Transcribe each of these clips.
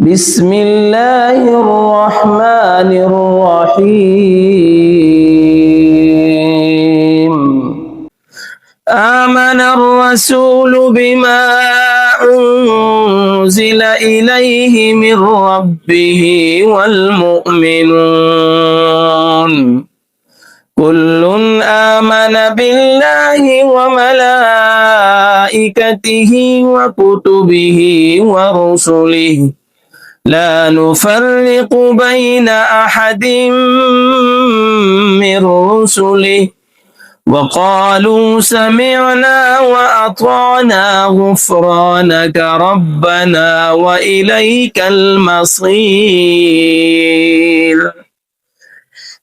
بسم الله الرحمن الرحيم آمن الرسول بما أنزل إليه من ربه والمؤمنون كل آمن بالله وملائكته وكتبه ورسله لا نفرق بين أحد من رسله وقالوا سمعنا وأطعنا غفرانك ربنا وإليك المصير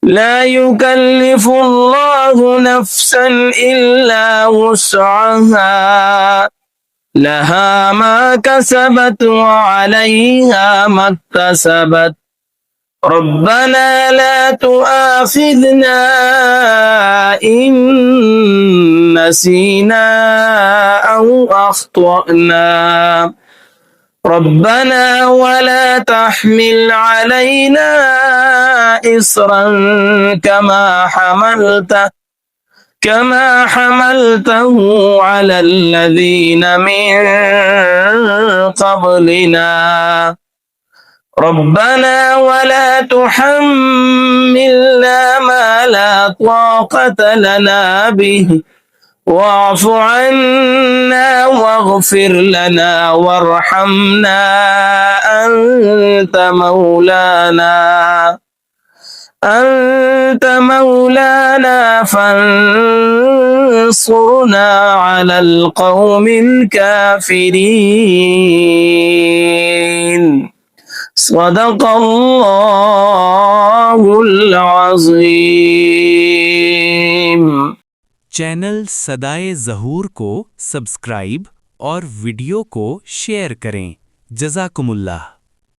لا يكلف الله نفسا إلا وسعها لها ما كسبت وعليها ما اكتسبت ربنا لا تؤاخذنا إن نسينا أو أخطأنا ربنا ولا تحمل علينا إصرا كما حملته على الذين من قبلنا ربنا ولا تحملنا ما لا طاقة لنا به واعف عنا واغفر لنا وارحمنا أنت مولانا فانصرنا على القوم الكافرين صدق الله العظيم। चैनल सदाए ज़हूर को सब्सक्राइब और वीडियो को शेयर करें। जज़ाकुमुल्लाह।